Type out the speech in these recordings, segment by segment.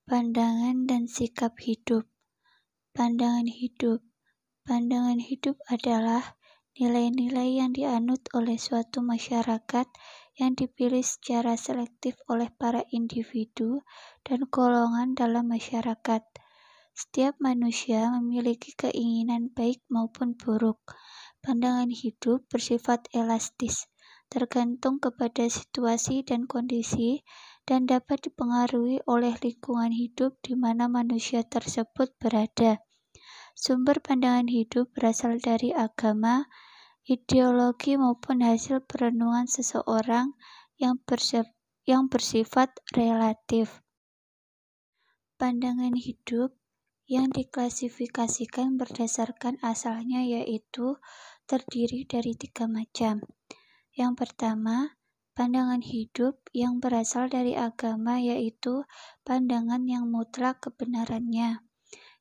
Pandangan dan sikap hidup. Pandangan hidup. Pandangan hidup adalah nilai-nilai yang dianut oleh suatu masyarakat yang dipilih secara selektif oleh para individu dan golongan dalam masyarakat. Setiap manusia memiliki keinginan baik maupun buruk. Pandangan hidup bersifat elastis, tergantung kepada situasi dan kondisi, dan dapat dipengaruhi oleh lingkungan hidup di mana manusia tersebut berada. Sumber pandangan hidup berasal dari agama, ideologi maupun hasil perenungan seseorang yang bersifat relatif. Pandangan hidup yang diklasifikasikan berdasarkan asalnya yaitu terdiri dari 3 macam. Yang pertama, pandangan hidup yang berasal dari agama yaitu pandangan yang mutlak kebenarannya.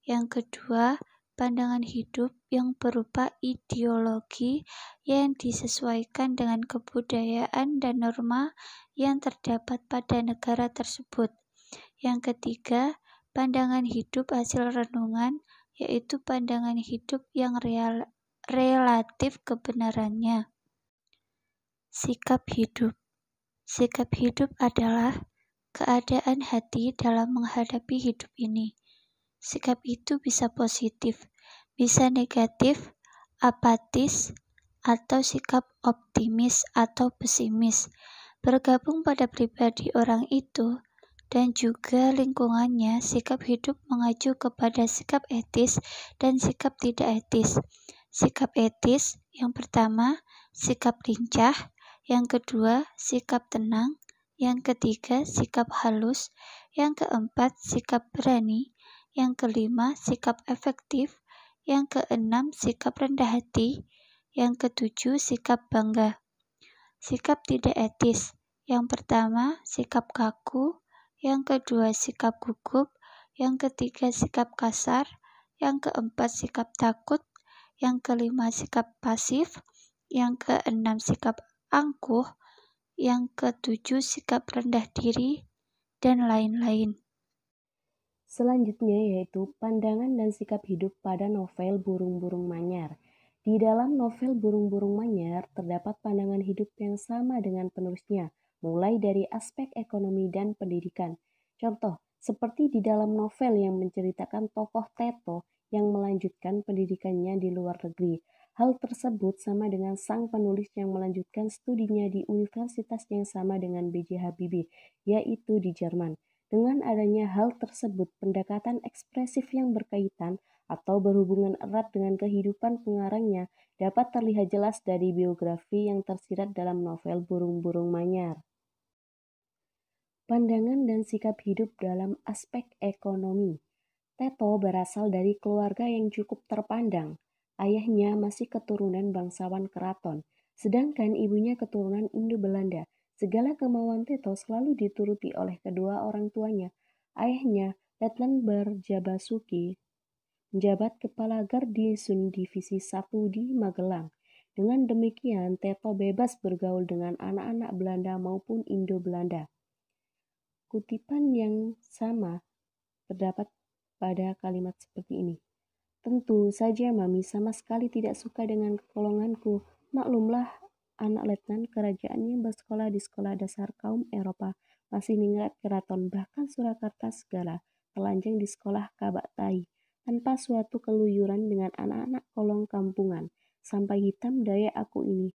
Yang kedua, pandangan hidup yang berupa ideologi yang disesuaikan dengan kebudayaan dan norma yang terdapat pada negara tersebut. Yang ketiga, pandangan hidup hasil renungan yaitu pandangan hidup yang relatif kebenarannya. Sikap hidup. Sikap hidup adalah keadaan hati dalam menghadapi hidup ini. Sikap itu bisa positif, bisa negatif, apatis, atau sikap optimis atau pesimis. Bergabung pada pribadi orang itu dan juga lingkungannya, sikap hidup mengacu kepada sikap etis dan sikap tidak etis. Sikap etis yang pertama, sikap lincah. Yang kedua, sikap tenang. Yang ketiga, sikap halus. Yang keempat, sikap berani. Yang kelima, sikap efektif. Yang keenam, sikap rendah hati. Yang ketujuh, sikap bangga. Sikap tidak etis. Yang pertama, sikap kaku. Yang kedua, sikap gugup. Yang ketiga, sikap kasar. Yang keempat, sikap takut. Yang kelima, sikap pasif. Yang keenam, sikap angkuh, yang ketujuh sikap rendah diri, dan lain-lain. Selanjutnya yaitu pandangan dan sikap hidup pada novel Burung-Burung Manyar. Di dalam novel Burung-Burung Manyar terdapat pandangan hidup yang sama dengan penulisnya, mulai dari aspek ekonomi dan pendidikan. Contoh, seperti di dalam novel yang menceritakan tokoh Teto yang melanjutkan pendidikannya di luar negeri. Hal tersebut sama dengan sang penulis yang melanjutkan studinya di universitas yang sama dengan B.J. Habibie, yaitu di Jerman. Dengan adanya hal tersebut, pendekatan ekspresif yang berkaitan atau berhubungan erat dengan kehidupan pengarangnya dapat terlihat jelas dari biografi yang tersirat dalam novel Burung-Burung Manyar. Pandangan dan sikap hidup dalam aspek ekonomi. Teto berasal dari keluarga yang cukup terpandang. Ayahnya masih keturunan bangsawan keraton, sedangkan ibunya keturunan Indo-Belanda. Segala kemauan Teto selalu dituruti oleh kedua orang tuanya. Ayahnya, Letnan Barjabasuki, menjabat kepala Garnisun Divisi 1 di Magelang. Dengan demikian, Teto bebas bergaul dengan anak-anak Belanda maupun Indo-Belanda. Kutipan yang sama terdapat pada kalimat seperti ini. Tentu saja Mami sama sekali tidak suka dengan kekolonganku. Maklumlah, anak letnan kerajaannya bersekolah di sekolah dasar kaum Eropa, masih ningrat keraton, bahkan Surakarta segala, telanjang di sekolah Kabak Tai, tanpa suatu keluyuran dengan anak-anak kolong kampungan. Sampai hitam daya aku ini.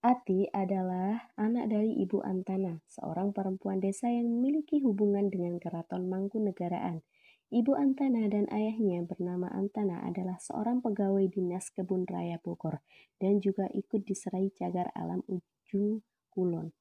Ati adalah anak dari Ibu Antana, seorang perempuan desa yang memiliki hubungan dengan keraton Mangkunegaraan. Ibu Antana dan ayahnya bernama Antana adalah seorang pegawai dinas kebun raya Bogor dan juga ikut diserai cagar alam ujung kulon.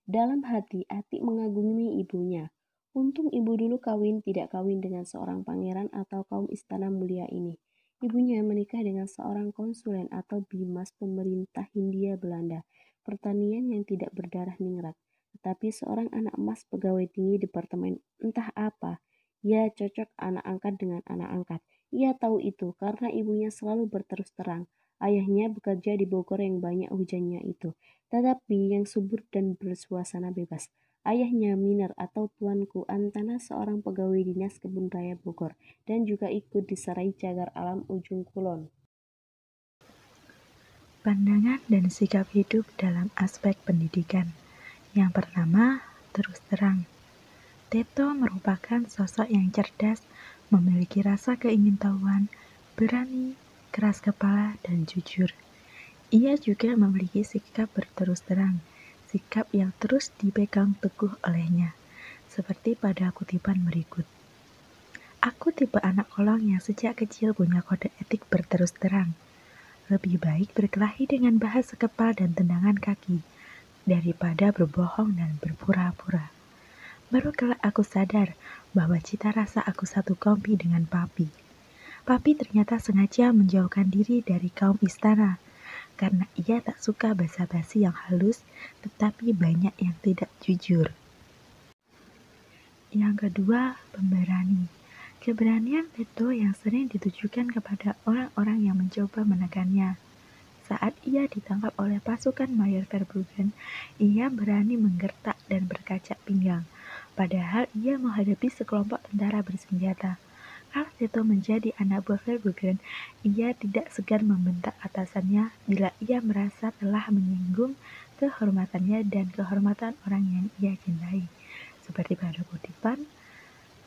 Dalam hati, Ati mengagumi ibunya. Untung ibu dulu tidak kawin dengan seorang pangeran atau kaum istana mulia ini. Ibunya menikah dengan seorang konsulen atau bimas pemerintah Hindia Belanda, pertanian yang tidak berdarah ningrat, tetapi seorang anak emas pegawai tinggi departemen entah apa. Ia cocok anak angkat dengan anak angkat. Ia tahu itu karena ibunya selalu berterus terang. Ayahnya bekerja di Bogor yang banyak hujannya itu, tetapi yang subur dan bersuasana bebas. Ayahnya Miner atau Tuanku Antana seorang pegawai dinas kebun raya Bogor dan juga ikut diserai cagar alam ujung kulon. Pandangan dan sikap hidup dalam aspek pendidikan. Yang pertama, terus terang. Teto merupakan sosok yang cerdas, memiliki rasa keingintahuan, berani, keras kepala, dan jujur. Ia juga memiliki sikap berterus terang, sikap yang terus dipegang teguh olehnya, seperti pada kutipan berikut. Aku tipe anak kolong yang sejak kecil punya kode etik berterus terang. Lebih baik berkelahi dengan bahasa kepal dan tendangan kaki, daripada berbohong dan berpura-pura. Baru kelak aku sadar bahwa cita rasa aku satu kompi dengan papi. Papi ternyata sengaja menjauhkan diri dari kaum istana, karena ia tak suka basa-basi yang halus, tetapi banyak yang tidak jujur. Yang kedua, pemberani. Keberanian Teto yang sering ditujukan kepada orang-orang yang mencoba menekannya. Saat ia ditangkap oleh pasukan Mayor Verbruggen, ia berani menggertak dan berkacak pinggang. Padahal ia menghadapi sekelompok tentara bersenjata. Kalau Teto menjadi anak buah Verbruggen, ia tidak segan membentak atasannya bila ia merasa telah menyinggung kehormatannya dan kehormatan orang yang ia cintai. Seperti pada kutipan,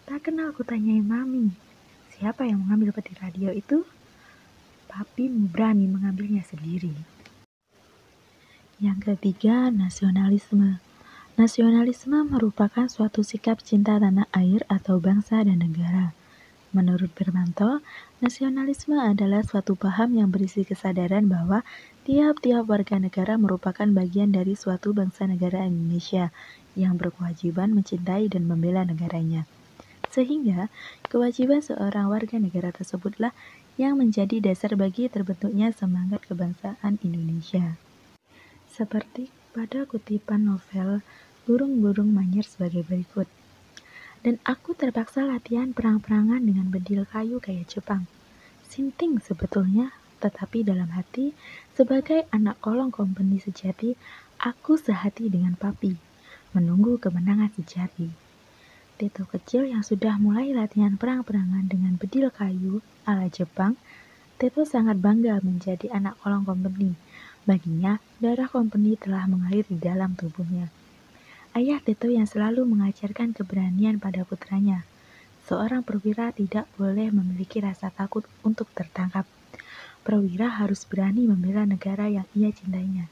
tak kenal kutanyai mami, siapa yang mengambil peti radio itu? Papimu berani mengambilnya sendiri. Yang ketiga, nasionalisme. Nasionalisme merupakan suatu sikap cinta tanah air atau bangsa dan negara. Menurut Birmanto, nasionalisme adalah suatu paham yang berisi kesadaran bahwa tiap-tiap warga negara merupakan bagian dari suatu bangsa negara Indonesia yang berkewajiban mencintai dan membela negaranya. Sehingga, kewajiban seorang warga negara tersebutlah yang menjadi dasar bagi terbentuknya semangat kebangsaan Indonesia. Seperti pada kutipan novel Burung-Burung Manyir sebagai berikut. Dan aku terpaksa latihan perang-perangan dengan bedil kayu kayak Jepang. Sinting sebetulnya, tetapi dalam hati, sebagai anak kolong kompeni sejati, aku sehati dengan papi, menunggu kemenangan sejati. Teto kecil yang sudah mulai latihan perang-perangan dengan bedil kayu ala Jepang, Teto sangat bangga menjadi anak kolong kompeni. Baginya, darah kompeni telah mengalir di dalam tubuhnya. Ayah Teto yang selalu mengajarkan keberanian pada putranya. Seorang perwira tidak boleh memiliki rasa takut untuk tertangkap. Perwira harus berani membela negara yang ia cintainya.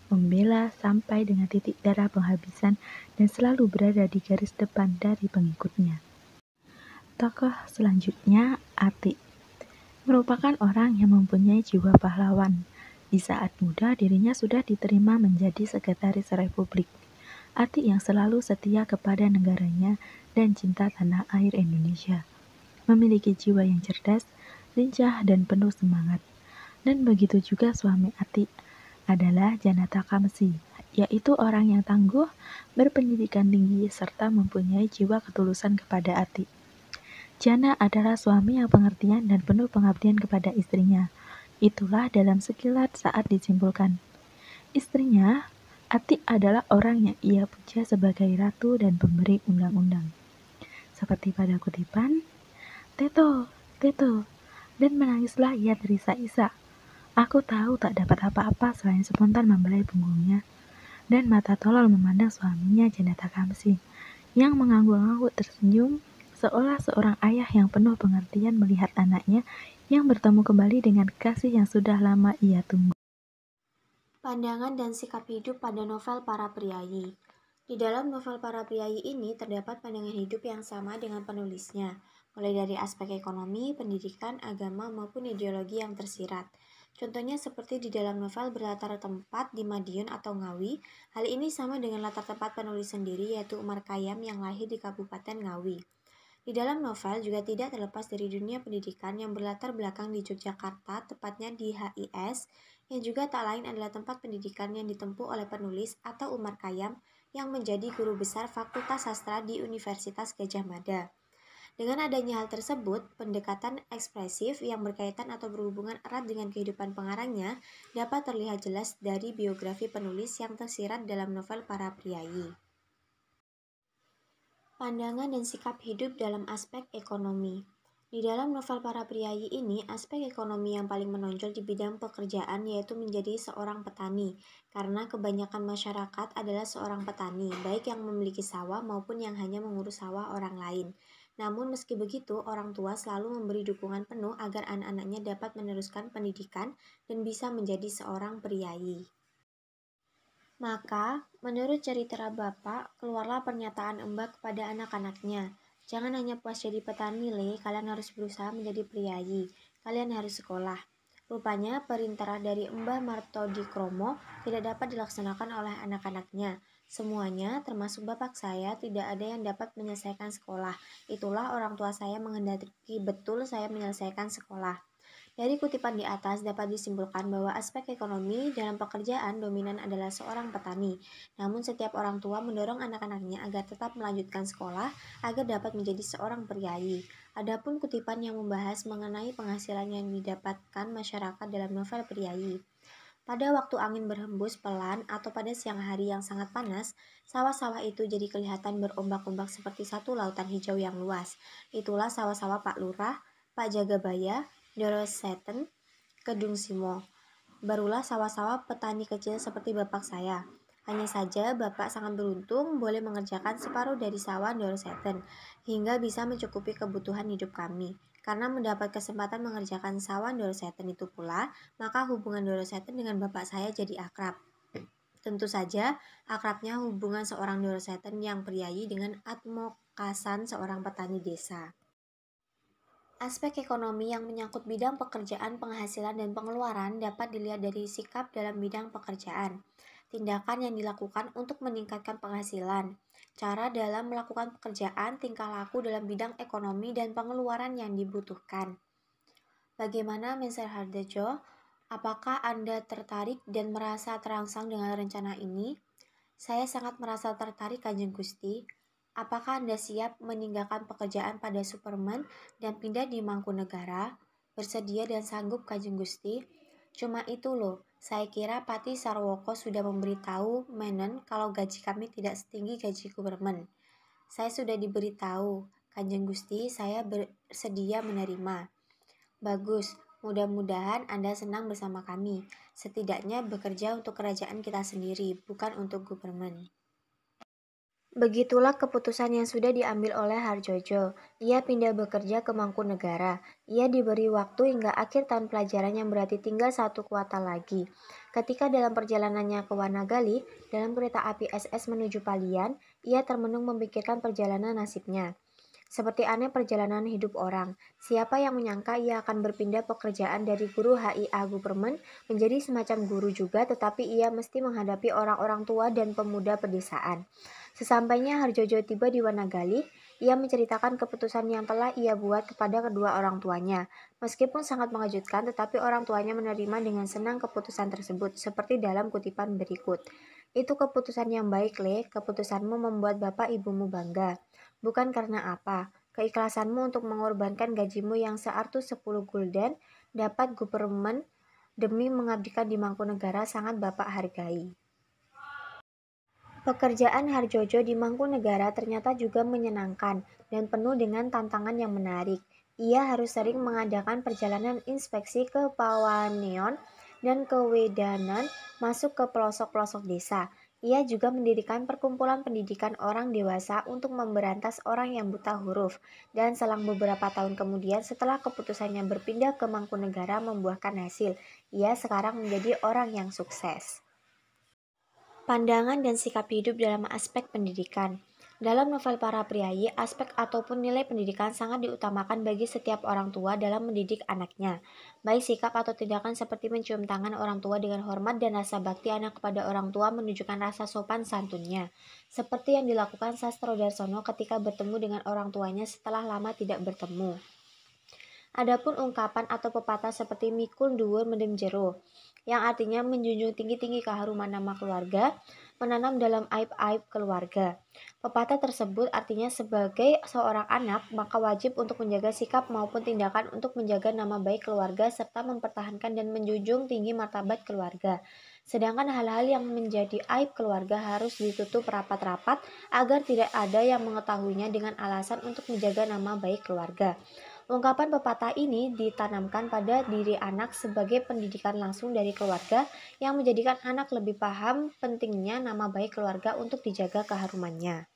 Membela sampai dengan titik darah penghabisan dan selalu berada di garis depan dari pengikutnya. Tokoh selanjutnya, Atik. Merupakan orang yang mempunyai jiwa pahlawan. Di saat muda, dirinya sudah diterima menjadi sekretaris Republik. Atik yang selalu setia kepada negaranya dan cinta tanah air Indonesia. Memiliki jiwa yang cerdas, lincah, dan penuh semangat. Dan begitu juga suami Atik adalah Janata Kamsi, yaitu orang yang tangguh, berpendidikan tinggi, serta mempunyai jiwa ketulusan kepada Atik. Jana adalah suami yang pengertian dan penuh pengabdian kepada istrinya. Itulah dalam sekilat saat disimpulkan. Istrinya, Atik adalah orang yang ia puja sebagai ratu dan pemberi undang-undang. Seperti pada kutipan, Teto, Teto, dan menangislah ia terisak-isak. Aku tahu tak dapat apa-apa selain spontan membelai punggungnya. Dan mata tolol memandang suaminya Janata Kamsi, yang mengangguk-angguk tersenyum, seolah seorang ayah yang penuh pengertian melihat anaknya yang bertemu kembali dengan kasih yang sudah lama ia tunggu. Pandangan dan sikap hidup pada novel Para Priayi. Di dalam novel Para Priayi ini terdapat pandangan hidup yang sama dengan penulisnya, mulai dari aspek ekonomi, pendidikan, agama, maupun ideologi yang tersirat. Contohnya seperti di dalam novel berlatar tempat di Madiun atau Ngawi, hal ini sama dengan latar tempat penulis sendiri yaitu Umar Khayyam yang lahir di Kabupaten Ngawi. Di dalam novel juga tidak terlepas dari dunia pendidikan yang berlatar belakang di Yogyakarta, tepatnya di HIS, yang juga tak lain adalah tempat pendidikan yang ditempuh oleh penulis atau Umar Khayyam yang menjadi guru besar Fakultas Sastra di Universitas Gadjah Mada. Dengan adanya hal tersebut, pendekatan ekspresif yang berkaitan atau berhubungan erat dengan kehidupan pengarangnya dapat terlihat jelas dari biografi penulis yang tersirat dalam novel Para Priayi. Pandangan dan sikap hidup dalam aspek ekonomi. Di dalam novel para priayi ini, aspek ekonomi yang paling menonjol di bidang pekerjaan yaitu menjadi seorang petani, karena kebanyakan masyarakat adalah seorang petani, baik yang memiliki sawah maupun yang hanya mengurus sawah orang lain. Namun meski begitu, orang tua selalu memberi dukungan penuh agar anak-anaknya dapat meneruskan pendidikan dan bisa menjadi seorang priayi. Maka, menurut cerita Bapak, keluarlah pernyataan Mbah kepada anak-anaknya. Jangan hanya puas jadi petani, kalian harus berusaha menjadi priayi. Kalian harus sekolah. Rupanya, perintah dari Mbah Martodikromo tidak dapat dilaksanakan oleh anak-anaknya. Semuanya, termasuk bapak saya, tidak ada yang dapat menyelesaikan sekolah. Itulah orang tua saya menghendaki betul saya menyelesaikan sekolah. Dari kutipan di atas dapat disimpulkan bahwa aspek ekonomi dalam pekerjaan dominan adalah seorang petani. Namun setiap orang tua mendorong anak-anaknya agar tetap melanjutkan sekolah agar dapat menjadi seorang priayi. Adapun kutipan yang membahas mengenai penghasilan yang didapatkan masyarakat dalam novel priayi. Pada waktu angin berhembus pelan atau pada siang hari yang sangat panas, sawah-sawah itu jadi kelihatan berombak-ombak seperti satu lautan hijau yang luas. Itulah sawah-sawah Pak Lurah, Pak Jagabaya, Dorosetten, Kedung Simo. Barulah sawah-sawah petani kecil seperti bapak saya. Hanya saja bapak sangat beruntung boleh mengerjakan separuh dari sawah Dorosetten hingga bisa mencukupi kebutuhan hidup kami. Karena mendapat kesempatan mengerjakan sawah Dorosetten itu pula, maka hubungan Dorosetten dengan bapak saya jadi akrab. Tentu saja, akrabnya hubungan seorang Dorosetten yang priayi dengan Atmokasan seorang petani desa. Aspek ekonomi yang menyangkut bidang pekerjaan, penghasilan, dan pengeluaran dapat dilihat dari sikap dalam bidang pekerjaan, tindakan yang dilakukan untuk meningkatkan penghasilan, cara dalam melakukan pekerjaan, tingkah laku dalam bidang ekonomi, dan pengeluaran yang dibutuhkan. Bagaimana Mr. Hardojo? Apakah Anda tertarik dan merasa terangsang dengan rencana ini? Saya sangat merasa tertarik, Kanjeng Gusti. Apakah Anda siap meninggalkan pekerjaan pada Superman dan pindah di Mangkunegara? Bersedia dan sanggup, Kanjeng Gusti? Cuma itu loh, saya kira Pati Sarwoko sudah memberitahu Menen kalau gaji kami tidak setinggi gaji Superman. Saya sudah diberitahu, Kanjeng Gusti, saya bersedia menerima. Bagus, mudah-mudahan Anda senang bersama kami. Setidaknya bekerja untuk kerajaan kita sendiri, bukan untuk Superman. Begitulah keputusan yang sudah diambil oleh Harjojo. Ia pindah bekerja ke Mangkunegara. Ia diberi waktu hingga akhir tahun pelajaran yang berarti tinggal 1 kuartal lagi. Ketika dalam perjalanannya ke Wanagali, dalam kereta api SS menuju Palian, ia termenung memikirkan perjalanan nasibnya. Seperti aneh perjalanan hidup orang. Siapa yang menyangka ia akan berpindah pekerjaan dari guru HIA Gupermen menjadi semacam guru juga, tetapi ia mesti menghadapi orang-orang tua dan pemuda pedesaan. Sesampainya Harjojo tiba di Wanagali, ia menceritakan keputusan yang telah ia buat kepada kedua orang tuanya. Meskipun sangat mengejutkan, tetapi orang tuanya menerima dengan senang keputusan tersebut, seperti dalam kutipan berikut. Itu keputusan yang baik, keputusanmu membuat bapak ibumu bangga. Bukan karena apa, keikhlasanmu untuk mengorbankan gajimu yang seartu 10 gulden dapat Gupermen demi mengabdikan di Mangkunegara sangat bapak hargai. Pekerjaan Harjojo di Mangkunegara ternyata juga menyenangkan dan penuh dengan tantangan yang menarik. Ia harus sering mengadakan perjalanan inspeksi ke Pawaneon dan ke Wedanan, masuk ke pelosok-pelosok desa. Ia juga mendirikan perkumpulan pendidikan orang dewasa untuk memberantas orang yang buta huruf. Dan selang beberapa tahun kemudian setelah keputusannya berpindah ke Mangkunegara membuahkan hasil, ia sekarang menjadi orang yang sukses. Pandangan dan sikap hidup dalam aspek pendidikan. Dalam novel para priayi, aspek ataupun nilai pendidikan sangat diutamakan bagi setiap orang tua dalam mendidik anaknya. Baik sikap atau tindakan seperti mencium tangan orang tua dengan hormat dan rasa bakti anak kepada orang tua menunjukkan rasa sopan santunnya. Seperti yang dilakukan Sastro Darsono ketika bertemu dengan orang tuanya setelah lama tidak bertemu. Adapun ungkapan atau pepatah seperti mikul dhuwur mendem jero, yang artinya menjunjung tinggi-tinggi keharuman nama keluarga, menanam dalam aib-aib keluarga. Pepatah tersebut artinya sebagai seorang anak, maka wajib untuk menjaga sikap maupun tindakan untuk menjaga nama baik keluarga serta mempertahankan dan menjunjung tinggi martabat keluarga. Sedangkan hal-hal yang menjadi aib keluarga harus ditutup rapat-rapat agar tidak ada yang mengetahuinya dengan alasan untuk menjaga nama baik keluarga. Ungkapan pepatah ini ditanamkan pada diri anak sebagai pendidikan langsung dari keluarga yang menjadikan anak lebih paham pentingnya nama baik keluarga untuk dijaga keharumannya.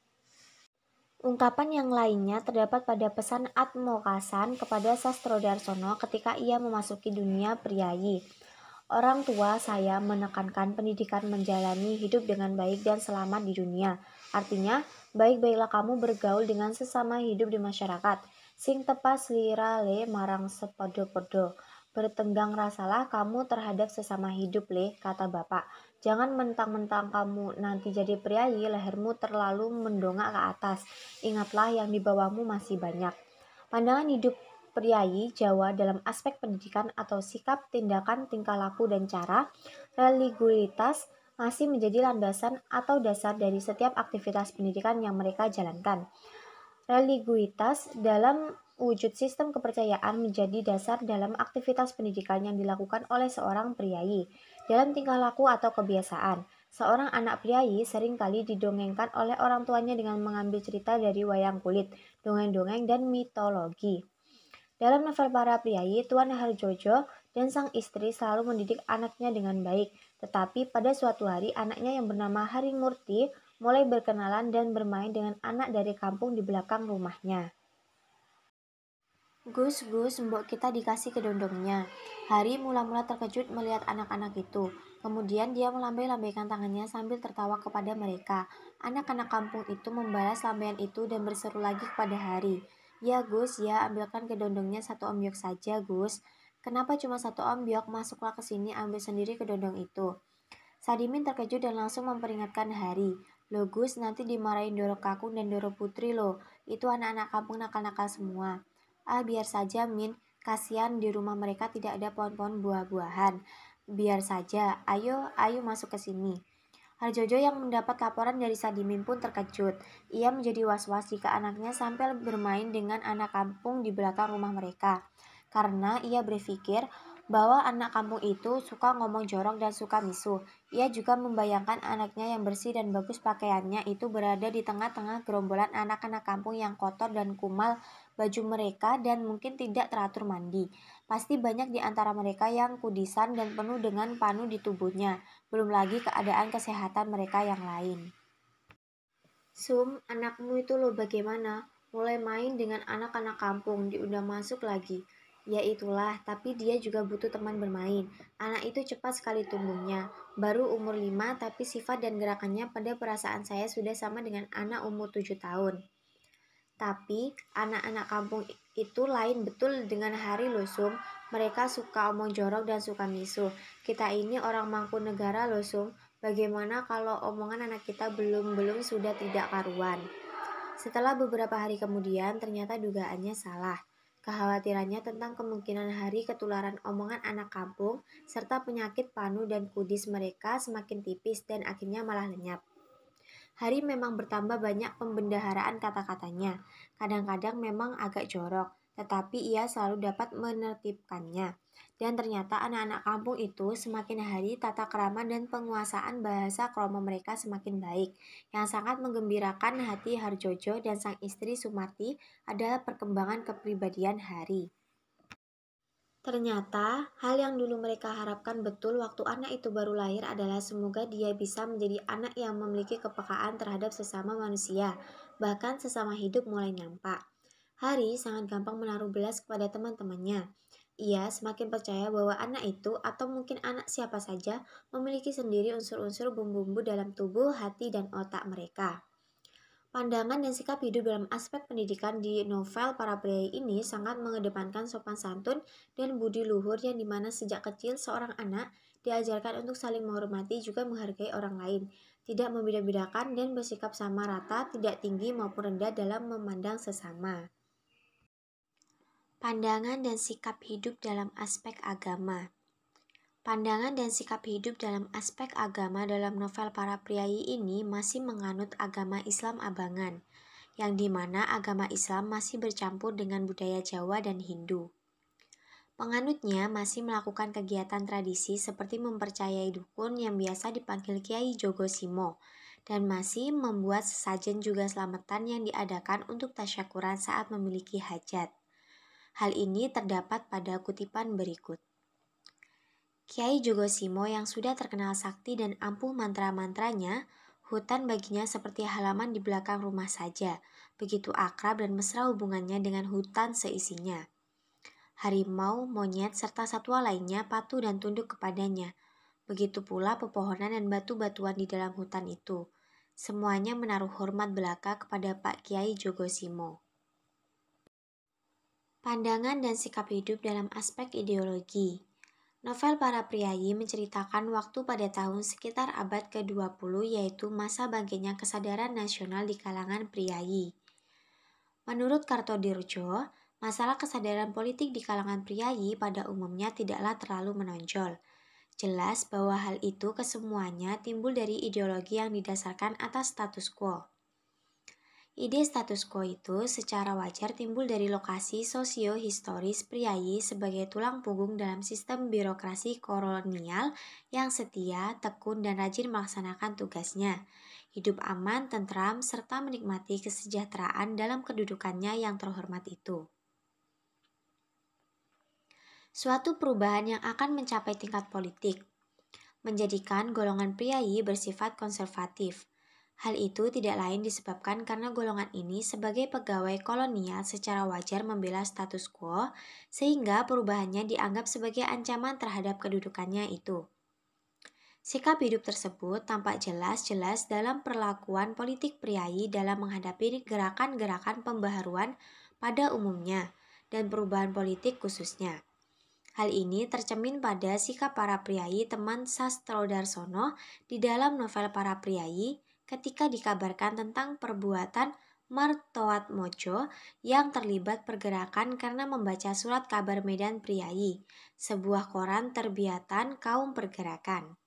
Ungkapan yang lainnya terdapat pada pesan Atmokasan kepada Sastrodarsono ketika ia memasuki dunia priayi. Orang tua saya menekankan pendidikan menjalani hidup dengan baik dan selamat di dunia. Artinya, baik-baiklah kamu bergaul dengan sesama hidup di masyarakat. Sing tepas lira le marang sepodo-podo. Bertenggang rasalah kamu terhadap sesama hidup le, kata bapak. Jangan mentang-mentang kamu nanti jadi priayi, lehermu terlalu mendongak ke atas. Ingatlah yang di bawahmu masih banyak. Pandangan hidup priayi Jawa dalam aspek pendidikan atau sikap, tindakan, tingkah laku, dan cara religiulitas masih menjadi landasan atau dasar dari setiap aktivitas pendidikan yang mereka jalankan. Religiulitas dalam wujud sistem kepercayaan menjadi dasar dalam aktivitas pendidikan yang dilakukan oleh seorang priayi. Dalam tingkah laku atau kebiasaan, seorang anak priayi seringkali didongengkan oleh orang tuanya dengan mengambil cerita dari wayang kulit, dongeng-dongeng, dan mitologi. Dalam novel para priayi, Tuan Harjojo dan sang istri selalu mendidik anaknya dengan baik. Tetapi pada suatu hari, anaknya yang bernama Harimurti mulai berkenalan dan bermain dengan anak dari kampung di belakang rumahnya. Gus, mbok kita dikasih kedondongnya. Hari mula-mula terkejut melihat anak-anak itu. Kemudian dia melambai-lambaikan tangannya sambil tertawa kepada mereka. Anak-anak kampung itu membalas lambaian itu dan berseru lagi kepada Hari. Ya Gus, ya ambilkan kedondongnya 1 ombyok saja Gus. Kenapa cuma 1 ombyok? Masuklah ke sini, ambil sendiri kedondong itu. Sadimin terkejut dan langsung memperingatkan Hari. Loh Gus, nanti dimarahin Doro Kakung dan Doro Putri loh. Itu anak-anak kampung nakal-nakal semua. Ah, biar saja Min, kasihan di rumah mereka tidak ada pohon-pohon buah-buahan. Biar saja, ayo masuk ke sini. Harjojo yang mendapat laporan dari Sadimin pun terkejut. Ia menjadi was-was jika anaknya sampai bermain dengan anak kampung di belakang rumah mereka. Karena ia berpikir bahwa anak kampung itu suka ngomong jorok dan suka misuh. Ia juga membayangkan anaknya yang bersih dan bagus pakaiannya itu berada di tengah-tengah gerombolan anak-anak kampung yang kotor dan kumal baju mereka dan mungkin tidak teratur mandi. Pasti banyak di antara mereka yang kudisan dan penuh dengan panu di tubuhnya. Belum lagi keadaan kesehatan mereka yang lain. Sum, anakmu itu loh bagaimana? Mulai main dengan anak-anak kampung, diundang masuk lagi. Ya itulah, tapi dia juga butuh teman bermain. Anak itu cepat sekali tumbuhnya. Baru umur 5, tapi sifat dan gerakannya pada perasaan saya sudah sama dengan anak umur 7 tahun. Tapi, anak-anak kampung itu lain betul dengan Hari loh Sum. Mereka suka omong jorok dan suka misuh. Kita ini orang Mangkunegara loh Sum. Bagaimana kalau omongan anak kita belum sudah tidak karuan? Setelah beberapa hari kemudian, ternyata dugaannya salah. Kekhawatirannya tentang kemungkinan Hari ketularan omongan anak kampung serta penyakit panu dan kudis mereka semakin tipis dan akhirnya malah lenyap. Hari memang bertambah banyak pembendaharaan kata-katanya. Kadang-kadang memang agak jorok, tetapi ia selalu dapat menertibkannya. Dan ternyata anak-anak kampung itu semakin hari tata krama dan penguasaan bahasa kromo mereka semakin baik. Yang sangat menggembirakan hati Harjojo dan sang istri Sumarti adalah perkembangan kepribadian Hari. Ternyata, hal yang dulu mereka harapkan betul waktu anak itu baru lahir adalah semoga dia bisa menjadi anak yang memiliki kepekaan terhadap sesama manusia, bahkan sesama hidup mulai nampak. Hari sangat gampang menaruh belas kepada teman-temannya. Ia semakin percaya bahwa anak itu, atau mungkin anak siapa saja, memiliki sendiri unsur-unsur bumbu-bumbu dalam tubuh, hati, dan otak mereka. Pandangan dan sikap hidup dalam aspek pendidikan di novel para priayi ini sangat mengedepankan sopan santun dan budi luhur yang dimana sejak kecil seorang anak diajarkan untuk saling menghormati juga menghargai orang lain, tidak membeda-bedakan dan bersikap sama rata, tidak tinggi maupun rendah dalam memandang sesama. Pandangan dan sikap hidup dalam aspek agama. Pandangan dan sikap hidup dalam aspek agama dalam novel para priayi ini masih menganut agama Islam abangan, yang dimana agama Islam masih bercampur dengan budaya Jawa dan Hindu. Penganutnya masih melakukan kegiatan tradisi seperti mempercayai dukun yang biasa dipanggil Kiai Jogosimo dan masih membuat sesajen juga selamatan yang diadakan untuk tasyakuran saat memiliki hajat. Hal ini terdapat pada kutipan berikut. Kiai Jogosimo yang sudah terkenal sakti dan ampuh mantra-mantranya, hutan baginya seperti halaman di belakang rumah saja, begitu akrab dan mesra hubungannya dengan hutan seisinya. Harimau, monyet, serta satwa lainnya patuh dan tunduk kepadanya. Begitu pula pepohonan dan batu-batuan di dalam hutan itu. Semuanya menaruh hormat belaka kepada Pak Kiai Jogosimo. Pandangan dan sikap hidup dalam aspek ideologi. Novel para priayi menceritakan waktu pada tahun sekitar abad ke-20 yaitu masa bangkitnya kesadaran nasional di kalangan priayi. Menurut Kartodirjo, masalah kesadaran politik di kalangan priayi pada umumnya tidaklah terlalu menonjol. Jelas bahwa hal itu kesemuanya timbul dari ideologi yang didasarkan atas status quo. Ide status quo itu secara wajar timbul dari lokasi sosio-historis priayi sebagai tulang punggung dalam sistem birokrasi kolonial yang setia, tekun, dan rajin melaksanakan tugasnya. Hidup aman, tentram, serta menikmati kesejahteraan dalam kedudukannya yang terhormat itu. Suatu perubahan yang akan mencapai tingkat politik, menjadikan golongan priayi bersifat konservatif. Hal itu tidak lain disebabkan karena golongan ini sebagai pegawai kolonial secara wajar membela status quo, sehingga perubahannya dianggap sebagai ancaman terhadap kedudukannya itu. Sikap hidup tersebut tampak jelas-jelas dalam perlakuan politik priayi dalam menghadapi gerakan-gerakan pembaharuan pada umumnya dan perubahan politik khususnya. Hal ini tercermin pada sikap para priayi teman Sastrodarsono di dalam novel Para Priayi ketika dikabarkan tentang perbuatan Martoatmojo yang terlibat pergerakan karena membaca surat kabar Medan Priayi, sebuah koran terbiatan kaum pergerakan.